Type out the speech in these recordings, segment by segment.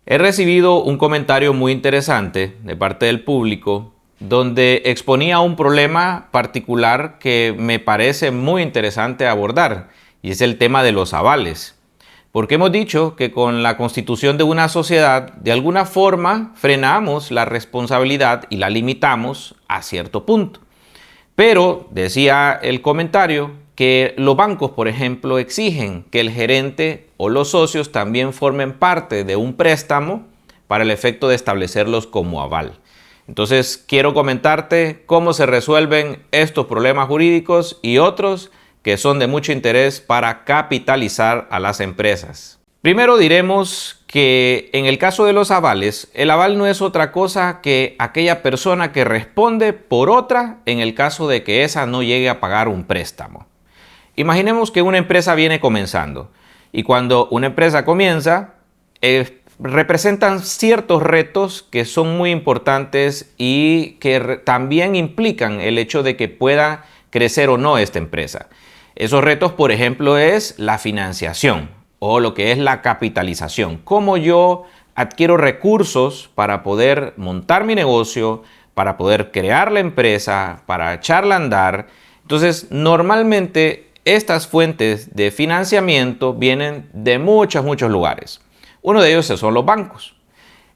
He recibido un comentario muy interesante de parte del público donde exponía un problema particular que me parece muy interesante abordar, y es el tema de los avales. Porque hemos dicho que con la constitución de una sociedad, de alguna forma frenamos la responsabilidad y la limitamos a cierto punto. Pero, decía el comentario, que los bancos, por ejemplo, exigen que el gerente o los socios también formen parte de un préstamo para el efecto de establecerlos como aval. Entonces, quiero comentarte cómo se resuelven estos problemas jurídicos y otros que son de mucho interés para capitalizar a las empresas. Primero diremos que en el caso de los avales, el aval no es otra cosa que aquella persona que responde por otra en el caso de que esa no llegue a pagar un préstamo. Imaginemos que una empresa viene comenzando y cuando una empresa comienza, representan ciertos retos que son muy importantes y que también implican el hecho de que pueda crecer o no esta empresa. Esos retos, por ejemplo, es la financiación o lo que es la capitalización. Cómo yo adquiero recursos para poder montar mi negocio, para poder crear la empresa, para echarla a andar. Entonces, normalmente estas fuentes de financiamiento vienen de muchos lugares. Uno de ellos son los bancos.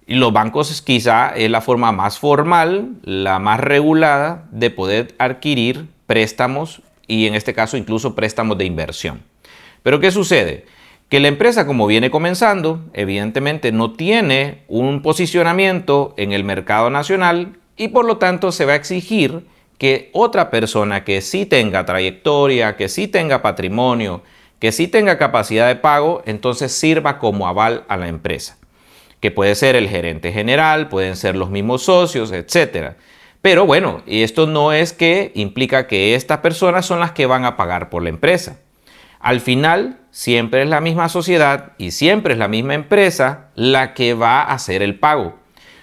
Y los bancos quizá es la forma más formal, la más regulada de poder adquirir préstamos y en este caso incluso préstamos de inversión. Pero ¿qué sucede? Que la empresa, como viene comenzando, evidentemente no tiene un posicionamiento en el mercado nacional y por lo tanto se va a exigir que otra persona que sí tenga trayectoria, que sí tenga patrimonio, que sí tenga capacidad de pago, entonces sirva como aval a la empresa. Que puede ser el gerente general, pueden ser los mismos socios, etc. Pero bueno, y esto no es que implica que estas personas son las que van a pagar por la empresa. Al final, siempre es la misma sociedad y siempre es la misma empresa la que va a hacer el pago.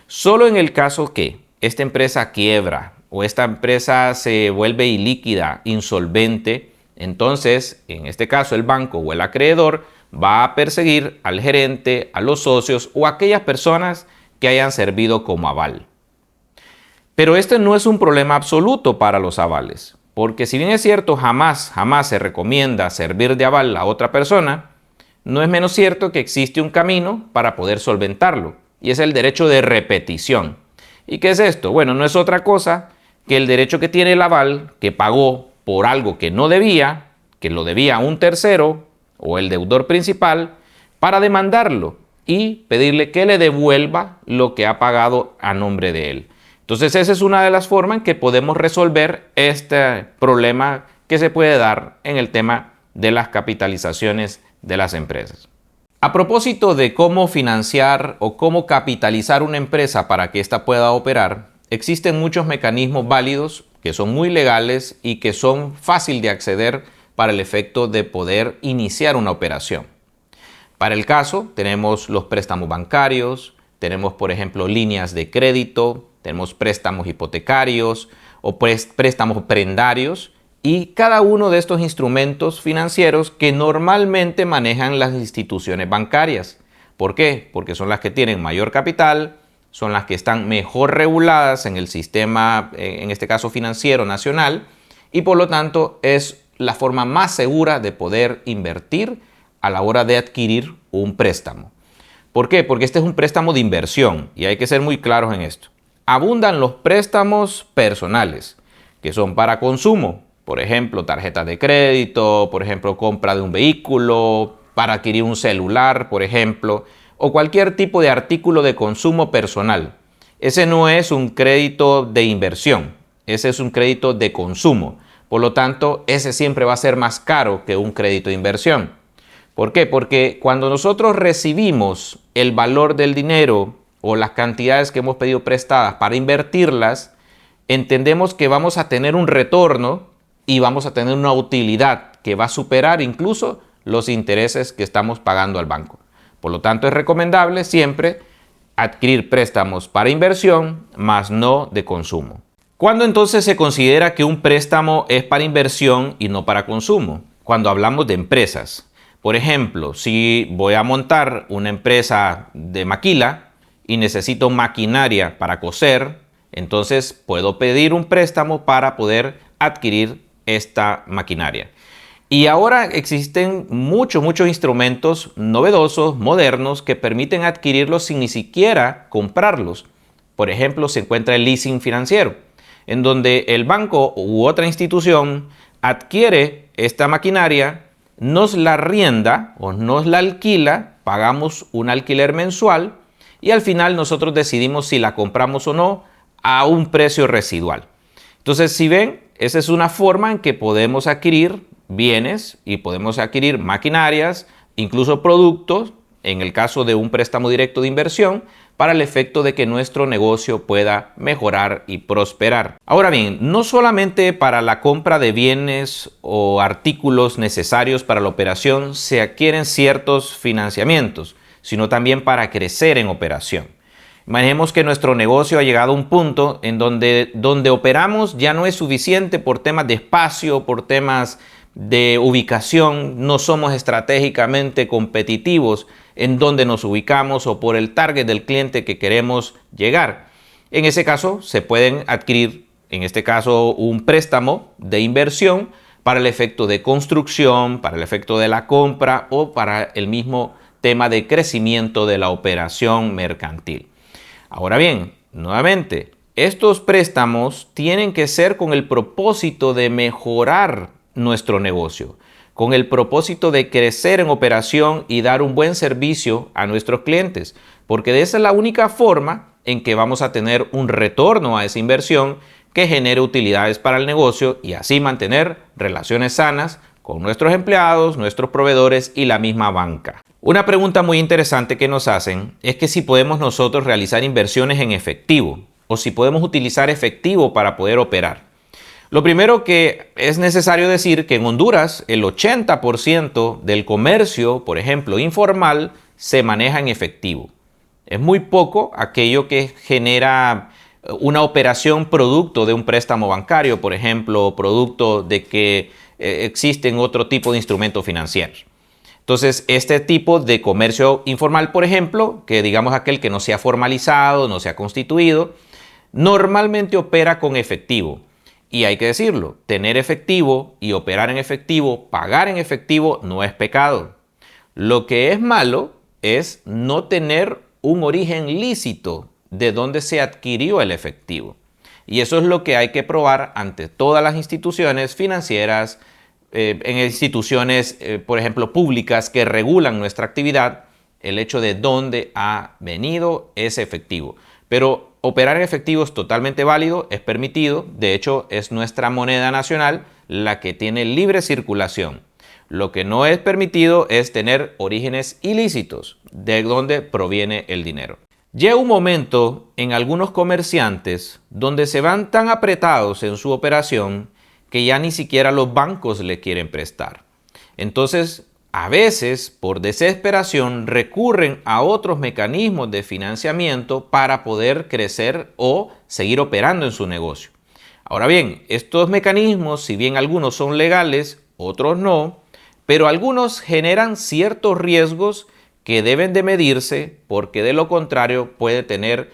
Solo en el caso que esta empresa quiebra o esta empresa se vuelve ilíquida, insolvente, entonces, en este caso, el banco o el acreedor va a perseguir al gerente, a los socios o a aquellas personas que hayan servido como aval. Pero este no es un problema absoluto para los avales, porque si bien es cierto, jamás se recomienda servir de aval a otra persona, no es menos cierto que existe un camino para poder solventarlo, y es el derecho de repetición. ¿Y qué es esto? Bueno, no es otra cosa que el derecho que tiene el aval, que pagó por algo que no debía, que lo debía a un tercero o el deudor principal, para demandarlo y pedirle que le devuelva lo que ha pagado a nombre de él. Entonces esa es una de las formas en que podemos resolver este problema que se puede dar en el tema de las capitalizaciones de las empresas. A propósito de cómo financiar o cómo capitalizar una empresa para que ésta pueda operar, existen muchos mecanismos válidos que son muy legales y que son fácil de acceder para el efecto de poder iniciar una operación. Para el caso, tenemos los préstamos bancarios, tenemos por ejemplo líneas de crédito, tenemos préstamos hipotecarios o préstamos prendarios y cada uno de estos instrumentos financieros que normalmente manejan las instituciones bancarias. ¿Por qué? Porque son las que tienen mayor capital, son las que están mejor reguladas en el sistema, en este caso financiero nacional, y por lo tanto es la forma más segura de poder invertir a la hora de adquirir un préstamo. ¿Por qué? Porque este es un préstamo de inversión y hay que ser muy claros en esto. Abundan los préstamos personales, que son para consumo, por ejemplo, tarjetas de crédito, por ejemplo, compra de un vehículo, para adquirir un celular, por ejemplo, o cualquier tipo de artículo de consumo personal. Ese no es un crédito de inversión, ese es un crédito de consumo. Por lo tanto, ese siempre va a ser más caro que un crédito de inversión. ¿Por qué? Porque cuando nosotros recibimos el valor del dinero o las cantidades que hemos pedido prestadas para invertirlas, entendemos que vamos a tener un retorno y vamos a tener una utilidad que va a superar incluso los intereses que estamos pagando al banco. Por lo tanto, es recomendable siempre adquirir préstamos para inversión, más no de consumo. ¿Cuándo entonces se considera que un préstamo es para inversión y no para consumo? Cuando hablamos de empresas. Por ejemplo, si voy a montar una empresa de maquila y necesito maquinaria para coser, entonces puedo pedir un préstamo para poder adquirir esta maquinaria. Y ahora existen muchos instrumentos novedosos, modernos, que permiten adquirirlos sin ni siquiera comprarlos. Por ejemplo, se encuentra el leasing financiero, en donde el banco u otra institución adquiere esta maquinaria, nos la arrienda o nos la alquila, pagamos un alquiler mensual y al final nosotros decidimos si la compramos o no a un precio residual. Entonces, si ven, esa es una forma en que podemos adquirir bienes y podemos adquirir maquinarias, incluso productos, en el caso de un préstamo directo de inversión, para el efecto de que nuestro negocio pueda mejorar y prosperar. Ahora bien, no solamente para la compra de bienes o artículos necesarios para la operación se adquieren ciertos financiamientos, sino también para crecer en operación. Imaginemos que nuestro negocio ha llegado a un punto en donde operamos ya no es suficiente por temas de espacio, por temas de ubicación, no somos estratégicamente competitivos en donde nos ubicamos o por el target del cliente que queremos llegar. En ese caso, se pueden adquirir, en este caso, un préstamo de inversión para el efecto de construcción, para el efecto de la compra o para el mismo tema de crecimiento de la operación mercantil. Ahora bien, nuevamente, estos préstamos tienen que ser con el propósito de mejorar nuestro negocio, con el propósito de crecer en operación y dar un buen servicio a nuestros clientes, porque de esa es la única forma en que vamos a tener un retorno a esa inversión que genere utilidades para el negocio y así mantener relaciones sanas con nuestros empleados, nuestros proveedores y la misma banca. Una pregunta muy interesante que nos hacen es que si podemos nosotros realizar inversiones en efectivo o si podemos utilizar efectivo para poder operar. Lo primero que es necesario decir que en Honduras el 80% del comercio, por ejemplo, informal, se maneja en efectivo. Es muy poco aquello que genera una operación producto de un préstamo bancario, por ejemplo, producto de que existen otro tipo de instrumentos financieros. Entonces, este tipo de comercio informal, por ejemplo, que digamos aquel que no se ha formalizado, no se ha constituido, normalmente opera con efectivo. Y hay que decirlo, tener efectivo y operar en efectivo, pagar en efectivo, no es pecado. Lo que es malo es no tener un origen lícito de dónde se adquirió el efectivo. Y eso es lo que hay que probar ante todas las instituciones financieras, en instituciones, por ejemplo, públicas que regulan nuestra actividad, el hecho de dónde ha venido ese efectivo. Pero operar en efectivo es totalmente válido, es permitido, de hecho es nuestra moneda nacional la que tiene libre circulación. Lo que no es permitido es tener orígenes ilícitos de donde proviene el dinero. Llega un momento en algunos comerciantes donde se van tan apretados en su operación que ya ni siquiera los bancos le quieren prestar. Entonces, a veces, por desesperación, recurren a otros mecanismos de financiamiento para poder crecer o seguir operando en su negocio. Ahora bien, estos mecanismos, si bien algunos son legales, otros no, pero algunos generan ciertos riesgos que deben de medirse porque de lo contrario puede tener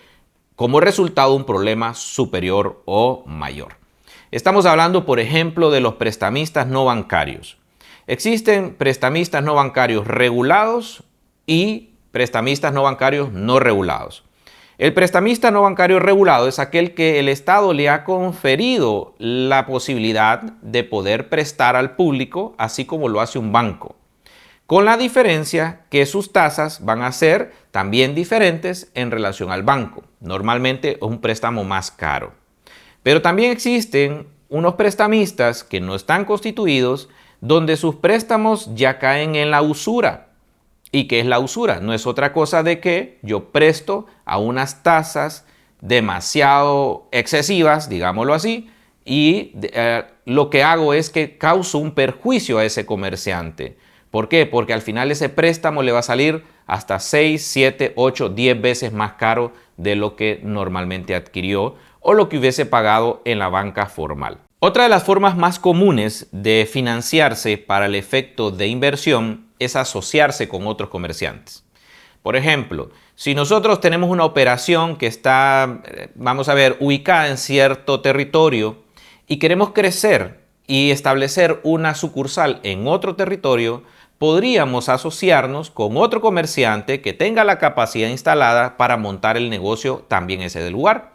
como resultado un problema superior o mayor. Estamos hablando, por ejemplo, de los prestamistas no bancarios. Existen prestamistas no bancarios regulados y prestamistas no bancarios no regulados. El prestamista no bancario regulado es aquel que el Estado le ha conferido la posibilidad de poder prestar al público, así como lo hace un banco. Con la diferencia que sus tasas van a ser también diferentes en relación al banco. Normalmente es un préstamo más caro. Pero también existen unos prestamistas que no están constituidos donde sus préstamos ya caen en la usura. ¿Y qué es la usura? No es otra cosa de que yo presto a unas tasas demasiado excesivas, digámoslo así, y lo que hago es que causo un perjuicio a ese comerciante. ¿Por qué? Porque al final ese préstamo le va a salir hasta 6, 7, 8, 10 veces más caro de lo que normalmente adquirió o lo que hubiese pagado en la banca formal. Otra de las formas más comunes de financiarse para el efecto de inversión es asociarse con otros comerciantes. Por ejemplo, si nosotros tenemos una operación que está, vamos a ver, ubicada en cierto territorio y queremos crecer y establecer una sucursal en otro territorio, podríamos asociarnos con otro comerciante que tenga la capacidad instalada para montar el negocio también ese del lugar.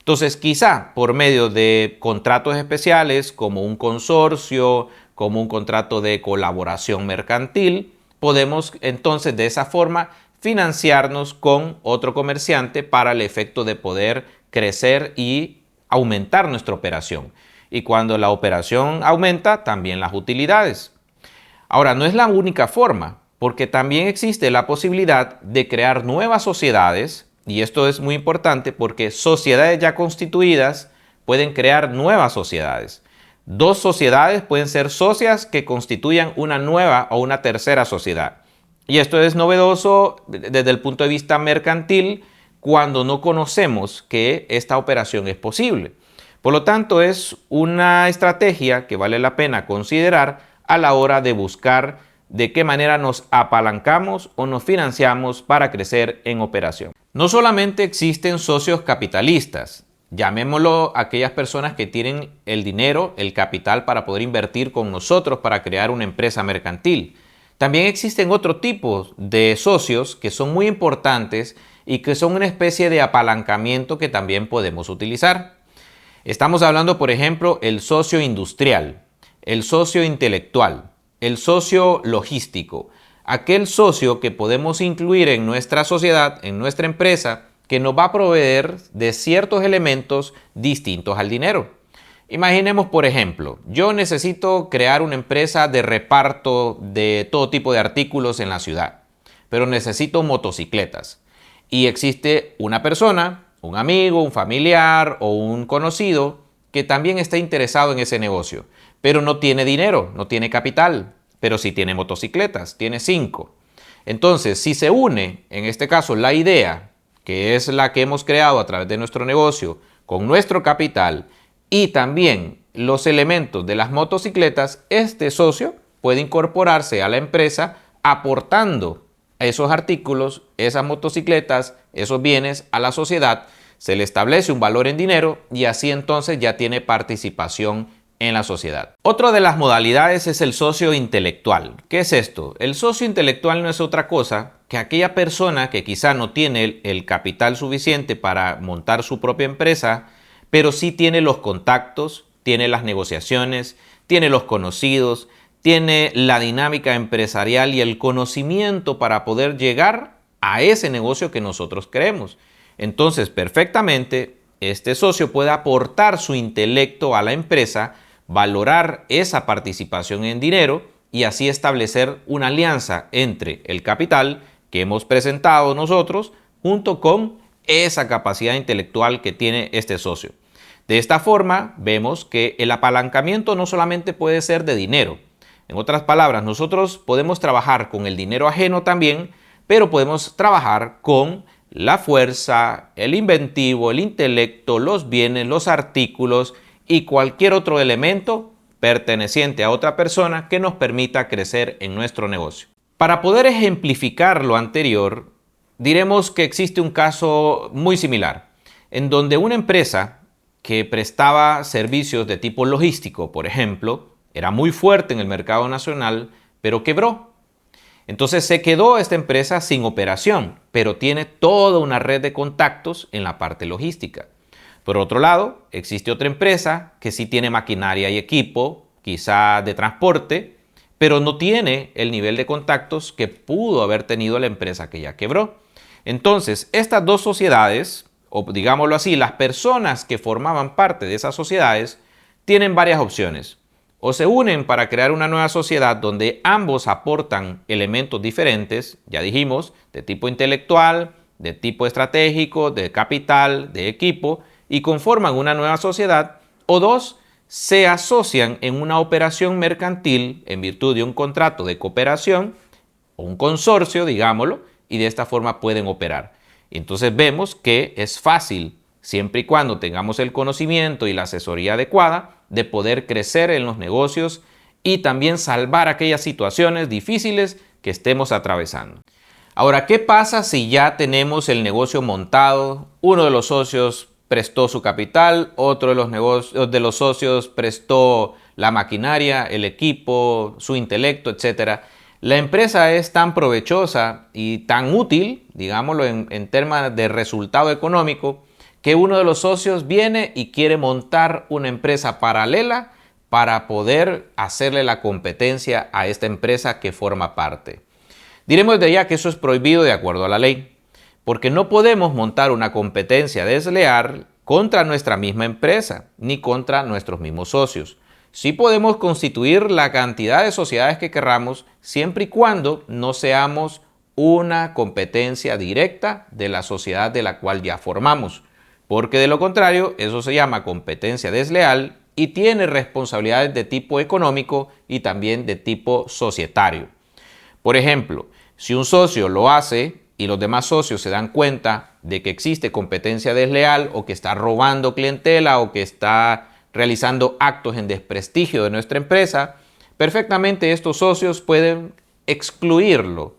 Entonces, quizá por medio de contratos especiales como un consorcio, como un contrato de colaboración mercantil, podemos entonces de esa forma financiarnos con otro comerciante para el efecto de poder crecer y aumentar nuestra operación. Y cuando la operación aumenta, también las utilidades. Ahora, no es la única forma, porque también existe la posibilidad de crear nuevas sociedades, y esto es muy importante porque sociedades ya constituidas pueden crear nuevas sociedades. Dos sociedades pueden ser socias que constituyan una nueva o una tercera sociedad. Y esto es novedoso desde el punto de vista mercantil cuando no conocemos que esta operación es posible. Por lo tanto, es una estrategia que vale la pena considerar a la hora de buscar de qué manera nos apalancamos o nos financiamos para crecer en operación. No solamente existen socios capitalistas, llamémoslo aquellas personas que tienen el dinero, el capital para poder invertir con nosotros para crear una empresa mercantil. También existen otro tipo de socios que son muy importantes y que son una especie de apalancamiento que también podemos utilizar. Estamos hablando, por ejemplo, el socio industrial, el socio intelectual, el socio logístico, aquel socio que podemos incluir en nuestra sociedad, en nuestra empresa, que nos va a proveer de ciertos elementos distintos al dinero. Imaginemos, por ejemplo, yo necesito crear una empresa de reparto de todo tipo de artículos en la ciudad, pero necesito motocicletas. Y existe una persona, un amigo, un familiar o un conocido que también está interesado en ese negocio, pero no tiene dinero, no tiene capital, pero sí tiene motocicletas, tiene 5. Entonces, si se une, en este caso, la idea, que es la que hemos creado a través de nuestro negocio, con nuestro capital, y también los elementos de las motocicletas, este socio puede incorporarse a la empresa aportando esos artículos, esas motocicletas, esos bienes a la sociedad. Se le establece un valor en dinero y así entonces ya tiene participación en la sociedad. Otra de las modalidades es el socio intelectual. ¿Qué es esto? El socio intelectual no es otra cosa que aquella persona que quizá no tiene el capital suficiente para montar su propia empresa, pero sí tiene los contactos, tiene las negociaciones, tiene los conocidos, tiene la dinámica empresarial y el conocimiento para poder llegar a ese negocio que nosotros queremos. Entonces, perfectamente, este socio puede aportar su intelecto a la empresa, valorar esa participación en dinero y así establecer una alianza entre el capital que hemos presentado nosotros junto con esa capacidad intelectual que tiene este socio. De esta forma, vemos que el apalancamiento no solamente puede ser de dinero. En otras palabras, nosotros podemos trabajar con el dinero ajeno también, pero podemos trabajar con la fuerza, el inventivo, el intelecto, los bienes, los artículos y cualquier otro elemento perteneciente a otra persona que nos permita crecer en nuestro negocio. Para poder ejemplificar lo anterior, diremos que existe un caso muy similar, en donde una empresa que prestaba servicios de tipo logístico, por ejemplo, era muy fuerte en el mercado nacional, pero quebró. Entonces se quedó esta empresa sin operación, pero tiene toda una red de contactos en la parte logística. Por otro lado, existe otra empresa que sí tiene maquinaria y equipo, quizá de transporte, pero no tiene el nivel de contactos que pudo haber tenido la empresa que ya quebró. Entonces, estas dos sociedades, o digámoslo así, las personas que formaban parte de esas sociedades, tienen varias opciones. O se unen para crear una nueva sociedad donde ambos aportan elementos diferentes, ya dijimos, de tipo intelectual, de tipo estratégico, de capital, de equipo, y conforman una nueva sociedad, o dos, se asocian en una operación mercantil en virtud de un contrato de cooperación o un consorcio, digámoslo, y de esta forma pueden operar. Entonces vemos que es fácil, siempre y cuando tengamos el conocimiento y la asesoría adecuada, de poder crecer en los negocios y también salvar aquellas situaciones difíciles que estemos atravesando. Ahora, ¿qué pasa si ya tenemos el negocio montado? Uno de los socios prestó su capital, otro de los socios prestó la maquinaria, el equipo, su intelecto, etc. La empresa es tan provechosa y tan útil, digámoslo en términos de resultado económico, que uno de los socios viene y quiere montar una empresa paralela para poder hacerle la competencia a esta empresa que forma parte. Diremos de ya que eso es prohibido de acuerdo a la ley, porque no podemos montar una competencia desleal contra nuestra misma empresa ni contra nuestros mismos socios. Sí podemos constituir la cantidad de sociedades que querramos siempre y cuando no seamos una competencia directa de la sociedad de la cual ya formamos, porque de lo contrario eso se llama competencia desleal y tiene responsabilidades de tipo económico y también de tipo societario. Por ejemplo, si un socio lo hace y los demás socios se dan cuenta de que existe competencia desleal o que está robando clientela o que está realizando actos en desprestigio de nuestra empresa, perfectamente estos socios pueden excluirlo.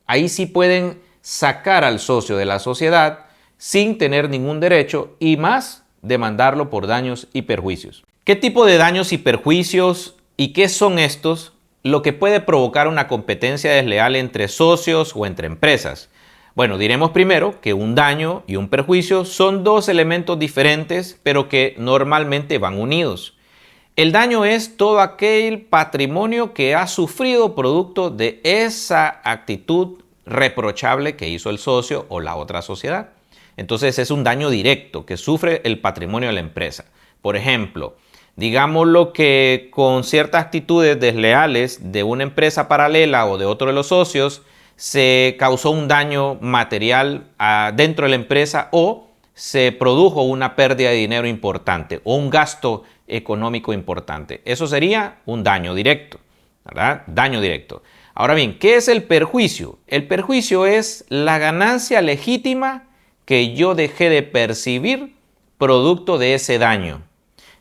Ahí sí pueden sacar al socio de la sociedad sin tener ningún derecho y más demandarlo por daños y perjuicios. ¿Qué tipo de daños y perjuicios y qué son estos? Lo que puede provocar una competencia desleal entre socios o entre empresas. Bueno, diremos primero que un daño y un perjuicio son dos elementos diferentes, pero que normalmente van unidos. El daño es todo aquel patrimonio que ha sufrido producto de esa actitud reprochable que hizo el socio o la otra sociedad. Entonces es un daño directo que sufre el patrimonio de la empresa. Por ejemplo, digámoslo que con ciertas actitudes desleales de una empresa paralela o de otro de los socios se causó un daño material dentro de la empresa o se produjo una pérdida de dinero importante o un gasto económico importante. Eso sería un daño directo, ¿verdad? Daño directo. Ahora bien, ¿qué es el perjuicio? El perjuicio es la ganancia legítima que yo dejé de percibir producto de ese daño.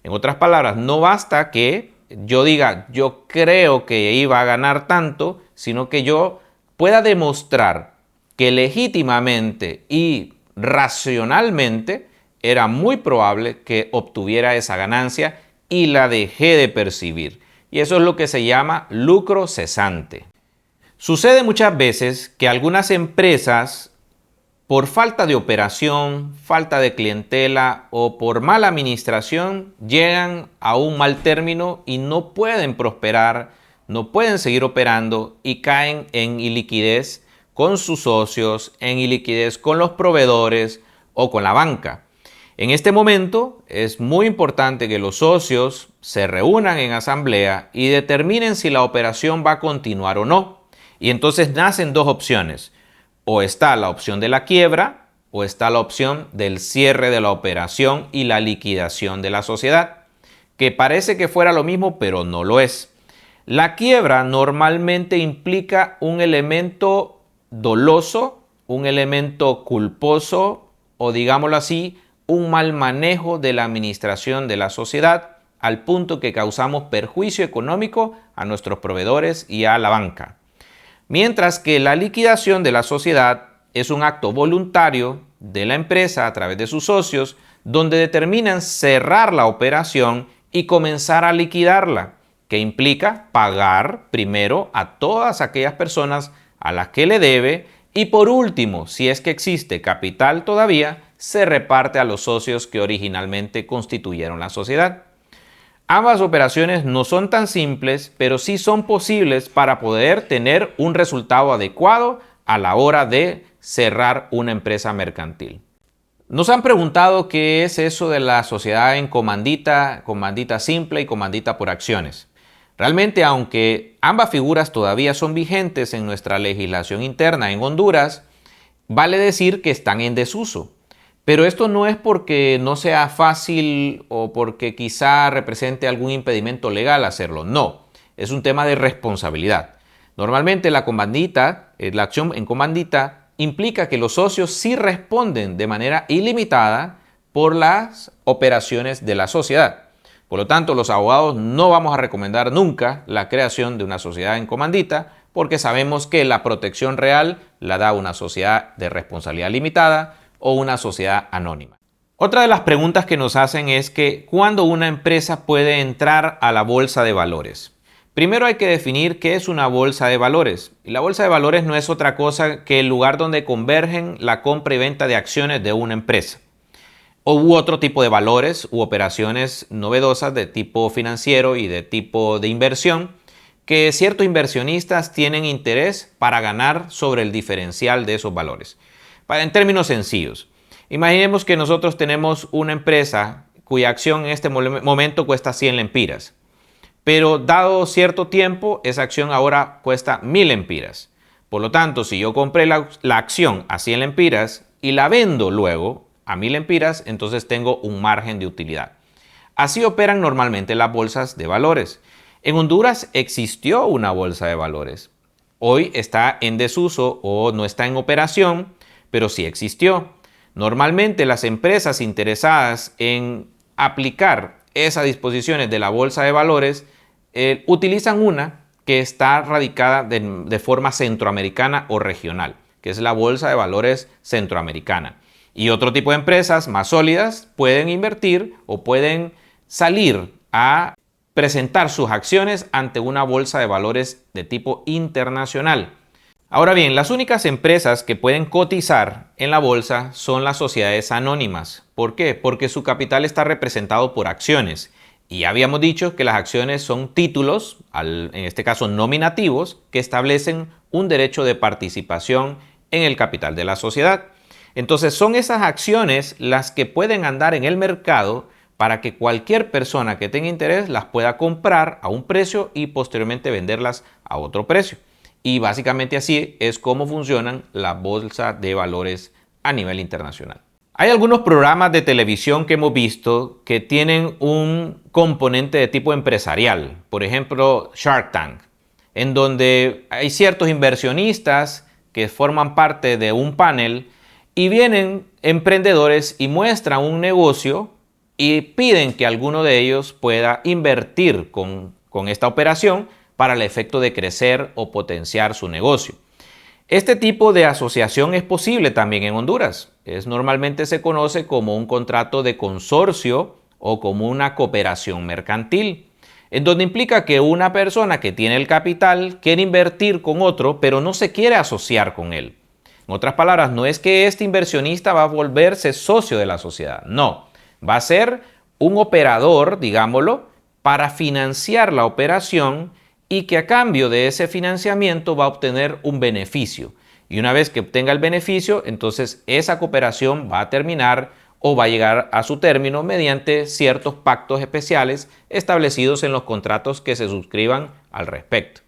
En otras palabras, no basta que yo diga, yo creo que iba a ganar tanto, sino que yo pueda demostrar que legítimamente y racionalmente era muy probable que obtuviera esa ganancia y la dejé de percibir. Y eso es lo que se llama lucro cesante. Sucede muchas veces que algunas empresas, por falta de operación, falta de clientela o por mala administración, llegan a un mal término y no pueden prosperar, no pueden seguir operando y caen en iliquidez con sus socios, en iliquidez con los proveedores o con la banca. En este momento es muy importante que los socios se reúnan en asamblea y determinen si la operación va a continuar o no. Y entonces nacen dos opciones. O está la opción de la quiebra o está la opción del cierre de la operación y la liquidación de la sociedad, que parece que fuera lo mismo, pero no lo es. La quiebra normalmente implica un elemento doloso, un elemento culposo o, digámoslo así, un mal manejo de la administración de la sociedad al punto que causamos perjuicio económico a nuestros proveedores y a la banca. Mientras que la liquidación de la sociedad es un acto voluntario de la empresa a través de sus socios, donde determinan cerrar la operación y comenzar a liquidarla, que implica pagar primero a todas aquellas personas a las que le debe y por último, si es que existe capital todavía, se reparte a los socios que originalmente constituyeron la sociedad. Ambas operaciones no son tan simples, pero sí son posibles para poder tener un resultado adecuado a la hora de cerrar una empresa mercantil. Nos han preguntado qué es eso de la sociedad en comandita, comandita simple y comandita por acciones. Realmente, aunque ambas figuras todavía son vigentes en nuestra legislación interna en Honduras, vale decir que están en desuso. Pero esto no es porque no sea fácil o porque quizá represente algún impedimento legal hacerlo. No, es un tema de responsabilidad. Normalmente la acción en comandita implica que los socios sí responden de manera ilimitada por las operaciones de la sociedad. Por lo tanto, los abogados no vamos a recomendar nunca la creación de una sociedad en comandita porque sabemos que la protección real la da una sociedad de responsabilidad limitada o una sociedad anónima. Otra de las preguntas que nos hacen es que ¿cuándo una empresa puede entrar a la bolsa de valores? Primero hay que definir qué es una bolsa de valores. Y la bolsa de valores no es otra cosa que el lugar donde convergen la compra y venta de acciones de una empresa. U otro tipo de valores u operaciones novedosas de tipo financiero y de tipo de inversión que ciertos inversionistas tienen interés para ganar sobre el diferencial de esos valores. En términos sencillos, imaginemos que nosotros tenemos una empresa cuya acción en este momento cuesta 100 lempiras. Pero dado cierto tiempo, esa acción ahora cuesta 1000 lempiras. Por lo tanto, si yo compré la acción a 100 lempiras y la vendo luego a 1000 lempiras, entonces tengo un margen de utilidad. Así operan normalmente las bolsas de valores. En Honduras existió una bolsa de valores. Hoy está en desuso o no está en operación, pero sí existió. Normalmente las empresas interesadas en aplicar esas disposiciones de la bolsa de valores utilizan una que está radicada de forma centroamericana o regional, que es la Bolsa de Valores Centroamericana. Y otro tipo de empresas más sólidas pueden invertir o pueden salir a presentar sus acciones ante una bolsa de valores de tipo internacional. Ahora bien, las únicas empresas que pueden cotizar en la bolsa son las sociedades anónimas. ¿Por qué? Porque su capital está representado por acciones. Y ya habíamos dicho que las acciones son títulos, en este caso nominativos, que establecen un derecho de participación en el capital de la sociedad. Entonces son esas acciones las que pueden andar en el mercado para que cualquier persona que tenga interés las pueda comprar a un precio y posteriormente venderlas a otro precio. Y básicamente así es como funcionan las bolsas de valores a nivel internacional. Hay algunos programas de televisión que hemos visto que tienen un componente de tipo empresarial. Por ejemplo, Shark Tank, en donde hay ciertos inversionistas que forman parte de un panel y vienen emprendedores y muestran un negocio y piden que alguno de ellos pueda invertir con esta operación para el efecto de crecer o potenciar su negocio. Este tipo de asociación es posible también en Honduras. Normalmente se conoce como un contrato de consorcio o como una cooperación mercantil, en donde implica que una persona que tiene el capital quiere invertir con otro, pero no se quiere asociar con él. En otras palabras, no es que este inversionista va a volverse socio de la sociedad, no. Va a ser un operador, digámoslo, para financiar la operación y que a cambio de ese financiamiento va a obtener un beneficio. Y una vez que obtenga el beneficio, entonces esa cooperación va a terminar o va a llegar a su término mediante ciertos pactos especiales establecidos en los contratos que se suscriban al respecto.